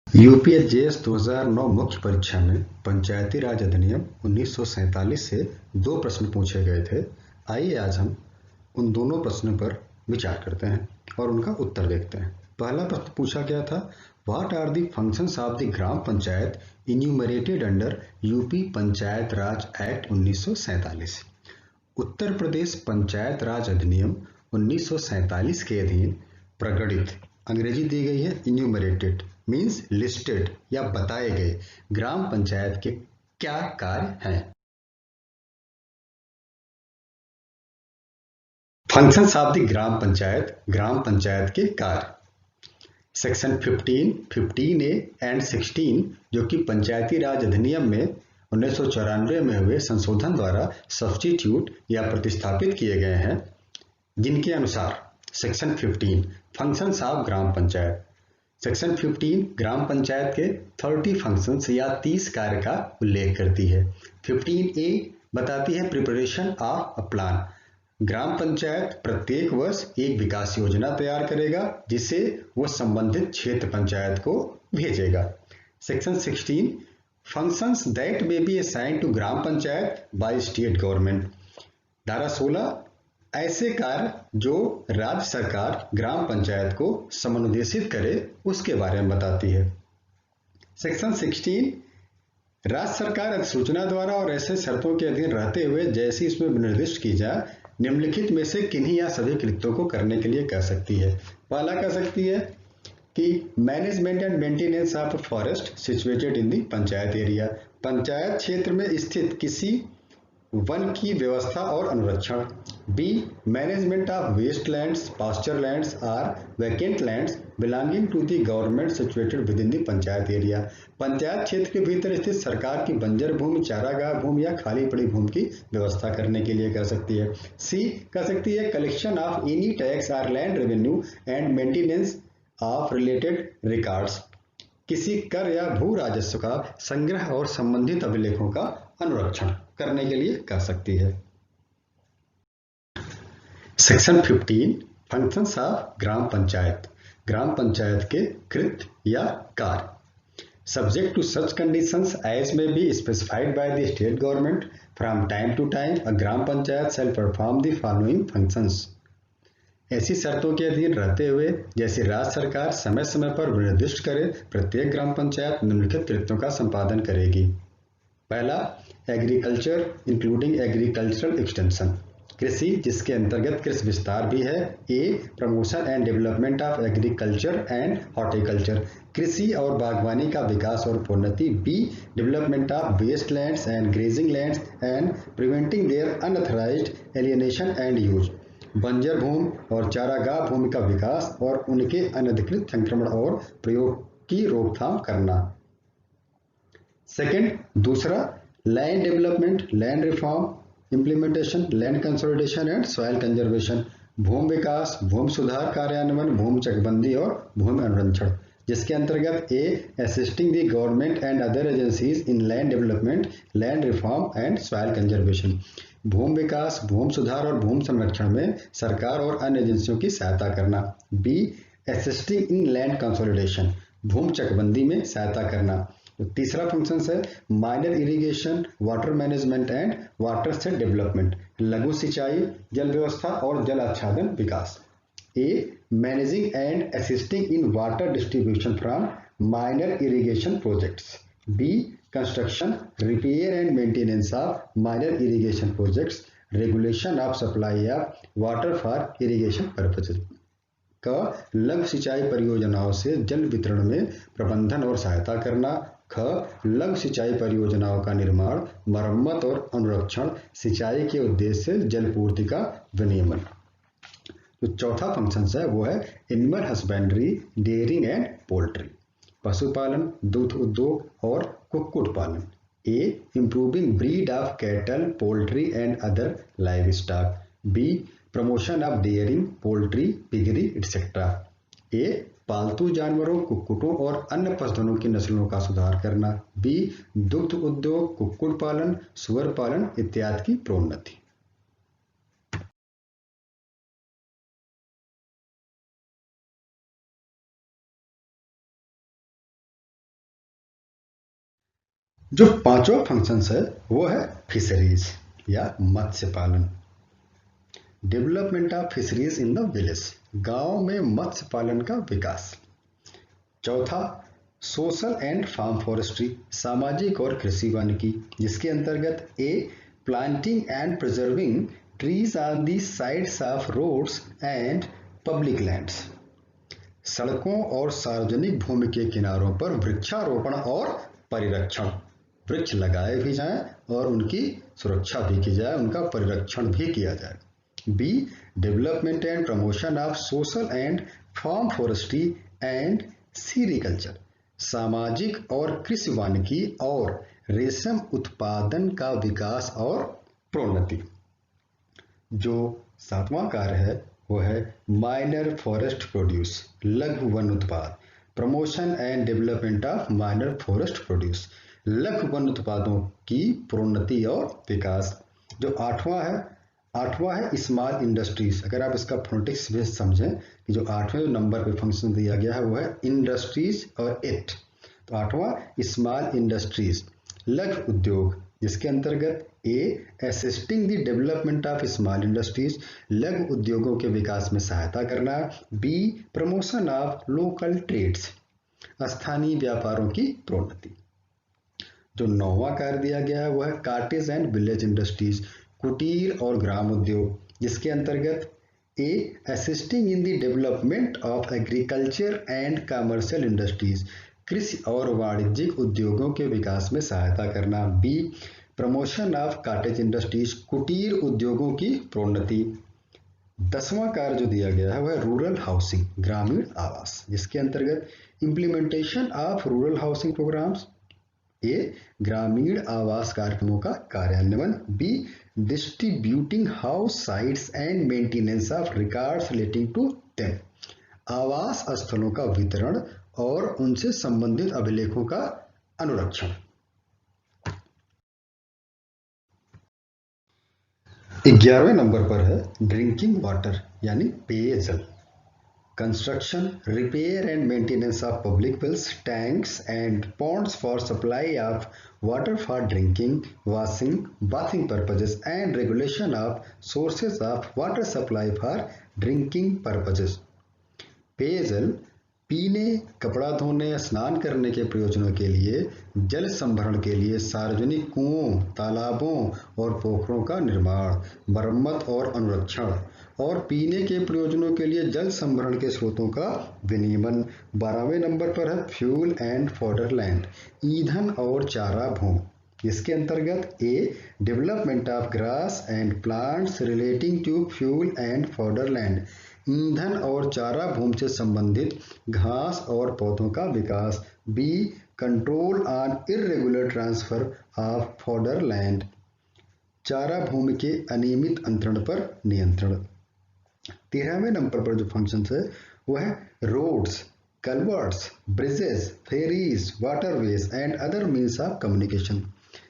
यूपीएसजेएस 2009 मुख्य परीक्षा में पंचायती राज अधिनियम 1947 से 2 प्रश्न पूछे गए थे। आइए आज हम उन दोनों प्रश्नों पर विचार करते हैं और उनका उत्तर देखते हैं। पहला प्रश्न पूछा गया था, what are the functions of the gram panchayat enumerated under UP panchayat raj act 1947। Uttar Pradesh panchayat raj अधिनियम 1947 के अधीन प्रगणित, अंग्रेजी दी गई है इन्यूमरेटेड मीन्स लिस्टेड या बताए गए ग्राम पंचायत के क्या कार्य हैं। Functions of the gram panchayat के कार्य। सेक्शन 15, 15A एंड 16 जो कि पंचायती राज अधिनियम में 1994 में हुए संशोधन द्वारा सब्स्टिट्यूट या प्रतिस्थापित किए गए हैं, जिनके अनुसार section 15 functions of gram panchayat, section 15 ग्राम पंचायत के 30 फंक्शंस या 30 कार्य का उल्लेख करती है। 15A बताती है प्रिपरेशन ऑफ अ प्लान, ग्राम पंचायत प्रत्येक वर्ष एक विकास योजना तैयार करेगा जिसे वो संबंधित क्षेत्र पंचायत को भेजेगा। Section 16 functions that may be assigned to gram panchayat by state government, धारा 16 ऐसे कार्य जो राज्य सरकार ग्राम पंचायत को समनुदेशित करे उसके बारे में बताती है। सेक्शन 16 राज्य सरकार अधिसूचना द्वारा और ऐसे शर्तों के अधीन रहते हुए जैसी इसमें निर्दिष्ट की जाए निम्नलिखित में से किन्हीं या सभी कृत्यों को करने के लिए कह सकती है। पहला कह सकती है कि management and maintenance of forest situated in the panchayat area, panchayat क्षेत्र में स्थित किसी वन की व्यवस्था और अनुरक्षण। B management of waste lands, pasture lands और vacant lands belonging to the government situated within the panchayat area, panchayat क्षेत्र के भीतर स्थित सरकार की बंजर भूमि, चारागाह भूमि या खाली पड़ी भूमि की व्यवस्था करने के लिए कह सकती है। सी कह सकती है कलेक्शन ऑफ एनी टैक्स और land revenue and maintenance of related records, किसी कर या भू राजस्व का संग्रह और संबंधित अभिलेखों का अनुरक्षण करने के लिए कह सकती है। Section 15 functions of gram panchayat के कृत्य या कार्य। Subject to such conditions as may be specified by the state government from time to time a gram panchayat shall perform the following functions, ऐसी शर्तों के अधीन रहते हुए जैसे राज्य सरकार समय समय पर निर्दिष्ट करे प्रत्येक ग्राम पंचायत निम्नलिखित कृत्यों का संपादन करेगी। पहला एग्रीकल्चर इंक्लूडिंग एग्रीकल्चरल एक्सटेंशन, कृषि जिसके अंतर्गत कृषि विस्तार भी है। A promotion and development of agriculture and horticulture, कृषि और बागवानी का विकास और प्रोन्नति। B development of waste lands and grazing lands and preventing their unauthorised alienation and use, बंजर भूमि और चारागाह भूमि का विकास और उनके अनधिकृत संक्रमण और प्रयोग की रोकथाम करना। सेकंड दूसरा land development, land reform, implementation, land consolidation and soil conservation, भूमि विकास, भूमि सुधार कार्यान्वयन, भूमि चकबंदी और भूमि अनुरक्षण, जिसके अंतर्गत ए assisting the government and other agencies in land development, land reform and soil conservation, भूमि विकास, भूमि सुधार और भूमि संरक्षण में सरकार और अन्य एजेंसियों की सहायता करना। B assisting in land consolidation, भूमि चकबंदी में सहायता करना। तो तीसरा फंक्शन है minor irrigation, water management and water set development, लघु सिंचाई, जल व्यवस्था और जल आच्छादन विकास। A managing and assisting in water distribution from minor irrigation projects. B construction, repair and maintenance of minor irrigation projects, regulation of supply of water for irrigation purposes. क लघु सिंचाई परियोजनाओं से जल वितरण में प्रबंधन और सहायता करना। ख लघु सिंचाई परियोजनाओं का निर्माण, मरम्मत और अनुरक्षण सिंचाई के उद्देश्य से जलपूर्ति का विनियमन। तो चौथा फंक्शन है वो है animal husbandry, dairying and poultry, पशुपालन, दुग्ध उद्योग और कुक्कुट पालन। A improving breed of cattle, poultry and other livestock. B promotion of dairying, poultry, piggery etcetera. A पालतू जानवरों, कुक्कुटों और अन्य पशुधनों की नस्लों का सुधार करना। बी दुग्ध उद्योग, कुक्कुट पालन, सुअर पालन इत्यादि की प्रोन्नति। जो पांचवा फंक्शन है वो है फिशरीज या मत्स्य पालन। Development of fisheries in the village, गांव में मत्स्य पालन का विकास। चौथा सोशल एंड फार्म फॉरेस्ट्री, सामाजिक और कृषि वानिकी, जिसके अंतर्गत A planting and preserving trees on the sides of roads and public lands, सड़कों और सार्वजनिक भूमि के किनारों पर वृक्षारोपण और परिरक्षण, वृक्ष लगाए भी जाएं और उनकी सुरक्षा भी की जाए, उनका परिरक्षण भी किया जाए। B development and promotion of social and farm forestry and sericulture, सामाजिक और कृषि वानिकी और रेशम उत्पादन का विकास और प्रोन्नति। जो सातवां कार्य है वो है माइनर फॉरेस्ट प्रोड्यूस, लघु वन उत्पाद, promotion and development of minor forest produce, लघु वन उत्पादों की प्रोन्नति और विकास। जो आठवां है स्मॉल इंडस्ट्रीज। अगर आप इसका फोनेटिक्स बेस समझें कि जो 8वें नंबर पे फंक्शन दिया गया है वो है इंडस्ट्रीज और इट, तो 8वां स्मॉल इंडस्ट्रीज, लघु उद्योग, जिसके अंतर्गत ए assisting the development of small industries, लघु उद्योगों के विकास में सहायता करना। B promotion of local trades, स्थानीय व्यापारों की प्रोन्नति। जो 9वां कार्य दिया गया है वो है कॉटेज एंड विलेज इंडस्ट्रीज, कुटीर और ग्राम उद्योग, जिसके अंतर्गत ए assisting in the development of agriculture and commercial industries, कृषि और वाणिज्यिक उद्योगों के विकास में सहायता करना। B promotion of cottage industries, कुटीर उद्योगों की प्रोन्नति। 10वां कार्य जो दिया गया है वह है रूरल हाउसिंग, ग्रामीण आवास, जिसके अंतर्गत implementation of rural housing programmes, a ग्रामीण आवास कार्यक्रमों का कार्यान्वयन। B distributing house sites and maintenance of records relating to them, आवास स्थलों का वितरण और उनसे संबंधित अभिलेखों का अनुरक्षण। 11वें नंबर पर है ड्रिंकिंग वाटर यानी पेयजल, construction, repair and maintenance of public wells, tanks and ponds for supply of water for drinking, washing, bathing purposes and regulation of sources of water supply for drinking purposes. पेयजल पीने, कपड़ा धोने, स्नान करने के प्रयोजनों के लिए, जल संभरण के लिए सार्वजनिक कुओं, तालाबों और पोखरों का निर्माण, मरम्मत और अनुरक्षण, और पीने के प्रयोजनों के लिए जल संभरण के स्रोतों का विनियमन। 12वें नंबर पर है फ्यूल एंड फॉडरलैंड, ईंधन और चारा भूमि, इसके अंतर्गत a development of grass and plants relating to fuel and fodder land, ईंधन और चारा भूमि से संबंधित घास और पौधों का विकास। B control on irregular transfer of fodder land, चारा भूमि के अनियमित अंतरण पर नियंत्रण। 13वें नंबर पर जो फंक्शन है वो है roads, culverts, bridges, ferries, waterways and other means of communication,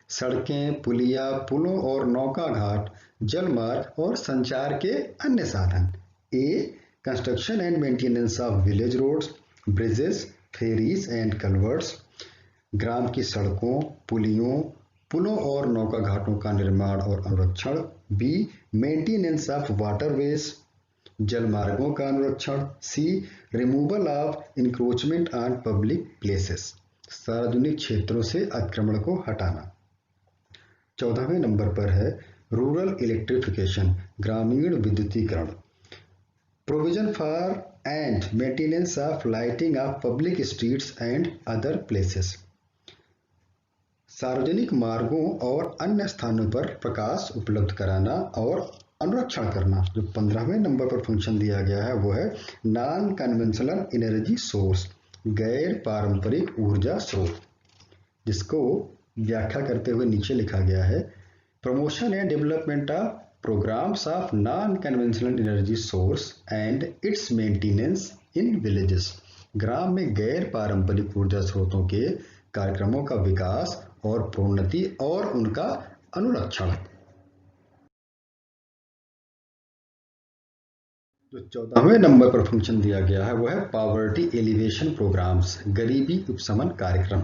सड़कें, पुलिया, पुलों और नौका घाट, जलमार्ग और संचार के अन्य साधन। A construction and maintenance of village roads, bridges, ferries and culverts, ग्राम की सड़कों, पुलों और नौका घाटों का निर्माण और अनुरक्षण। बी मेंटेनेंस ऑफ वाटरवेज, जलमार्गों का अनुरक्षण। C removal of encroachment on public places, सार्वजनिक क्षेत्रों से अतिक्रमण को हटाना। 14वें नंबर पर है रूरल इलेक्ट्रिफिकेशन, ग्रामीण विद्युतीकरण, provision for and maintenance of lighting of public streets and other places, सार्वजनिक मार्गों और अन्य स्थानों पर प्रकाश उपलब्ध कराना और अनुरक्षण करना। जो 15वें नंबर पर फंक्शन दिया गया है वो है नॉन कन्वेंशनल एनर्जी सोर्स, गैर पारंपरिक ऊर्जा स्रोत, जिसको व्याख्या करते हुए नीचे लिखा गया है promotion and development of programmes of non conventional energy source and its maintenance in villages, ग्राम में गैर पारंपरिक ऊर्जा स्रोतों के कार्यक्रमों का विकास और प्रोन्नति और उनका अनुरक्षण। जो 14वें नंबर पर फंक्शन दिया गया है वो है पॉवर्टी एलिवेशन प्रोग्राम्स, गरीबी उपशमन कार्यक्रम,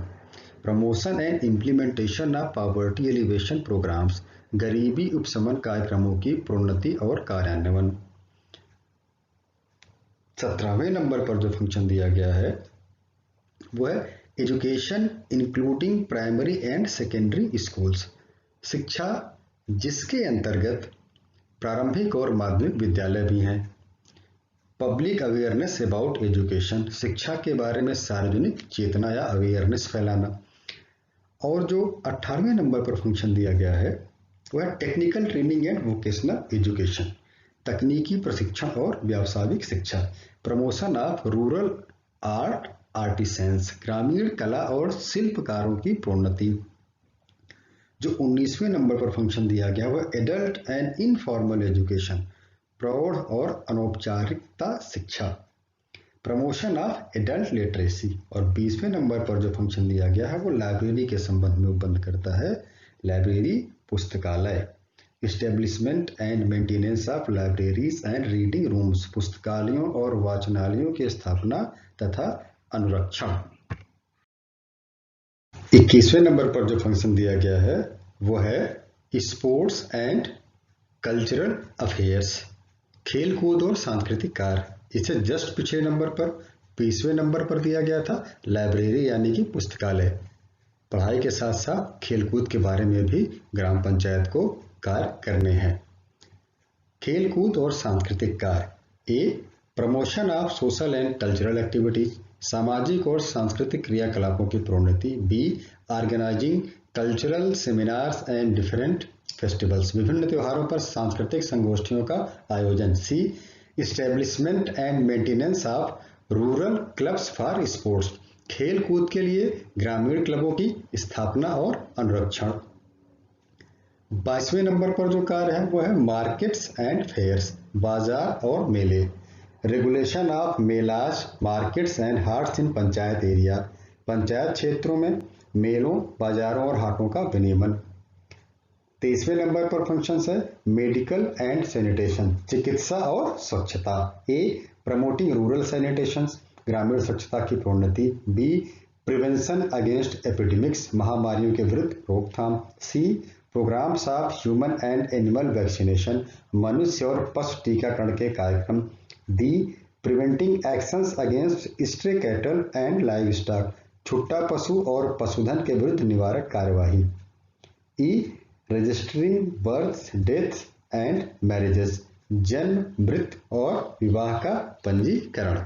promotion and implementation of poverty alleviation programmes, गरीबी उपशमन कार्यक्रमों की प्रोन्नति और कार्यान्वयन। 17वें नंबर पर जो फंक्शन दिया गया है वो है education including primary and secondary schools, शिक्षा जिसके अंतर्गत प्रारंभिक और माध्यमिक विद्यालय भी हैं। पब्लिक अवेयरनेस अबाउट एजुकेशन, शिक्षा के बारे में सार्वजनिक चेतना या अवेयरनेस फैलाना। और जो 18वें नंबर पर फंक्शन दिया गया है वह technical training and vocational education, तकनीकी प्रशिक्षण और व्यावसायिक शिक्षा, प्रमोशन ऑफ रूरल आर्ट आर्टिसेंस, ग्रामीण कला और शिल्पकारों की प्रोन्नति। जो 19वें नंबर पर फंक्शन दिया गया वह एडल्ट एंड इनफॉर्मल एजुकेशन, प्रौढ़ और अनौपचारिकता शिक्षा, प्रमोशन ऑफ एडल्ट लिटरेसी। और 20वें नंबर पर जो फंक्शन दिया गया है वो लाइब्रेरी के संबंध में उपबंध करता है, लाइब्रेरी पुस्तकालय, establishment and maintenance of libraries and reading rooms, पुस्तकालयों और वाचनालयों की स्थापना तथा अनुरक्षण। 21वें नंबर पर जो फंक्शन दिया गया है वो है स्पोर्ट्स एंड कल्चरल अफेयर्स, खेल कूद और सांस्कृतिक कार्य। इसे जस्ट पिछले नंबर पर 20वें नंबर पर दिया गया था लाइब्रेरी यानी कि पुस्तकालय। पढ़ाई के साथ साथ खेलकूद के बारे में भी ग्राम पंचायत को कार्य करने हैं। खेलकूद और सांस्कृतिक कार्य, a promotion of social and cultural activities, सामाजिक और सांस्कृतिक क्रियाकलापों की प्रोन्नति। B organising cultural seminars and different festivals, विभिन्न त्योहारों पर सांस्कृतिक संगोष्ठियों का आयोजन। C establishment and maintenance of rural clubs for sports, खेल कूद के लिए ग्रामीण क्लबों की स्थापना और अनुरक्षण। 22वें नंबर पर जो कार्य है वो है मार्केट्स एंड फेयर्स, बाजार और मेले, regulation of melas markets and hearts in panchayat area, panchayat क्षेत्रों में मेलों बाजारों और हाटों का विनियमन। 23वें नंबर पर फंक्शन है मेडिकल एंड सैनिटेशन, चिकित्सा और स्वच्छता। ए प्रमोटिंग रूरल सैनिटेशन, ग्रामीण स्वच्छता की प्रोन्नति। बी प्रिवेंशन अगेंस्ट एपिडेमिक्स, महामारियों के विरुद्ध रोकथाम। C programmes of human and animal vaccination, मनुष्य और पशु टीकाकरण के कार्यक्रम। D preventing actions against stray cattle and livestock, छुट्टा पशु और पशुधन के विरुद्ध निवारक कार्यवाही। E registering birth death and marriages, जन्म मृत्यु और विवाह का पंजीकरण।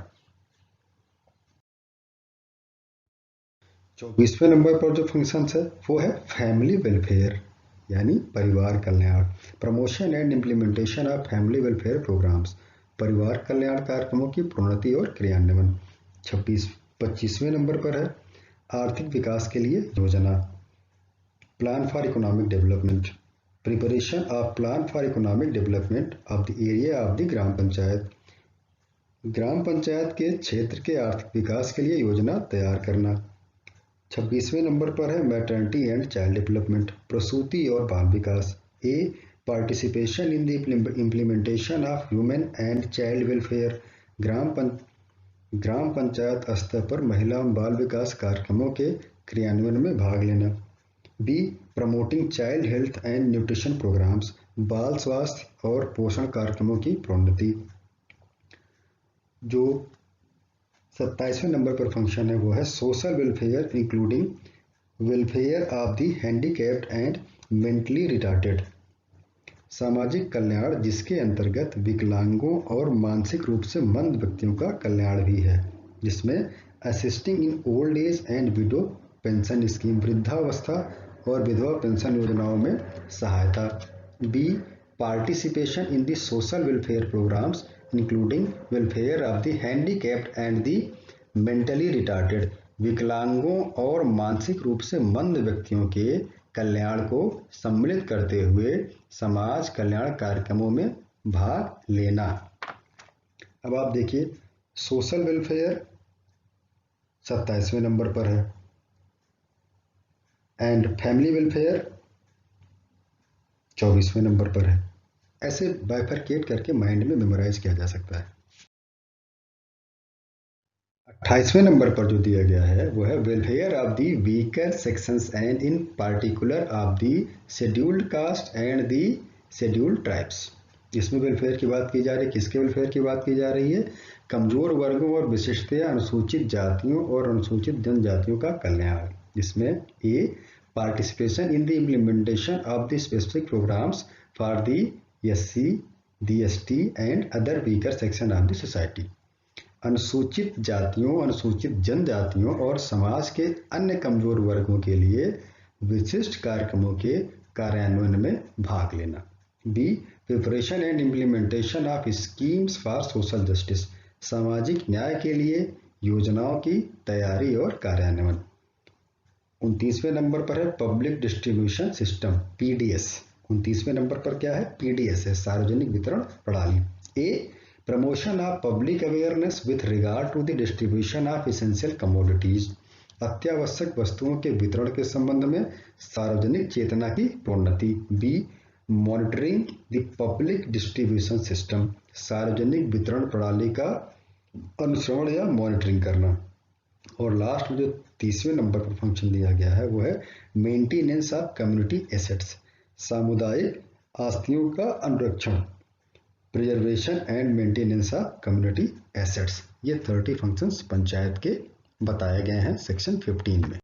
24वें नंबर पर जो फंक्शन है वो है फैमिली वेलफेयर यानी परिवार कल्याण, promotion and implementation of family welfare programmes, परिवार कल्याण कार्यक्रमों की प्रोन्नति और क्रियान्वयन। 25वें नंबर पर है आर्थिक विकास के लिए योजना, plan for economic development, preparation of plan for economic development of the area of the gram panchayat, gram panchayat के क्षेत्र के आर्थिक विकास के लिए योजना तैयार करना। 26वें नंबर पर है मैटर्निटी एंड चाइल्ड डेवलपमेंट, प्रसूति और बाल विकास। A participation in the implementation of human and child welfare, gram panchayat स्तर पर महिला एवं बाल विकास कार्यक्रमों के क्रियान्वयन में भाग लेना। B promoting child health and nutrition programmes, बाल स्वास्थ्य और पोषण कार्यक्रमों की प्रोन्नति। जो 27वें नंबर पर फंक्शन है वो है social welfare including welfare of the handicapped and mentally retarded, सामाजिक कल्याण जिसके अंतर्गत विकलांगों और मानसिक रूप से मंद व्यक्तियों का कल्याण भी है, जिसमें assisting in old age and widow pension scheme, वृद्धावस्था और विधवा पेंशन योजनाओं में सहायता। B participation in the social welfare programmes including welfare of the handicapped and the mentally retarded, विकलांगों और मानसिक रूप से मंद व्यक्तियों के कल्याण को सम्मिलित करते हुए समाज कल्याण कार्यक्रमों में भाग लेना। अब आप देखिए सोशल वेलफेयर 27वें नंबर पर है एंड फैमिली वेलफेयर 24वें नंबर पर है। ऐसे बाइफरकेट करके माइंड में मेमोराइज किया जा सकता है। 28वें नंबर पर जो दिया गया है वो है welfare of the weaker sections and in particular of the scheduled caste and the scheduled tribes. इसमें वेलफेयर की बात की जा रही है, किसके वेलफेयर की बात की जा रही है? कमजोर वर्गों और विशिष्टतया अनुसूचित जातियों और अनुसूचित जनजातियों का कल्याण। जिसमें a participation in the implementation of the specific programmes for the SC, the ST and other weaker section of the society. अनुसूचित जातियों, अनुसूचित जनजातियों और समाज के अन्य कमजोर वर्गों के लिए विशिष्ट कार्यक्रमों के कार्यान्वयन में भाग लेना। B preparation and implementation of schemes for social justice. सामाजिक न्याय के लिए योजनाओं की तैयारी और कार्यान्वयन। 29वें नंबर पर है पब्लिक डिस्ट्रीब्यूशन सिस्टम PDS। 29वें नंबर पर क्या है? PDS है, सार्वजनिक वितरण प्रणाली। A promotion of public awareness with regard to the distribution of essential commodities. अत्यावश्यक वस्तुओं के वितरण के संबंध में सार्वजनिक चेतना की प्रोन्नति। B monitoring the public distribution system. सार्वजनिक वितरण प्रणाली का अनुश्रवण या मॉनिटरिंग करना। और लास्ट में जो 30वें नंबर पर फंक्शन दिया गया है वो है मेंटेनेंस ऑफ कम्युनिटी एसेट्स। सामुदायिक आस्तियों का अनुरक्षण, preservation and maintenance of community assets. ये 30 फंक्शंस पंचायत के बताए गए हैं सेक्शन 15 में।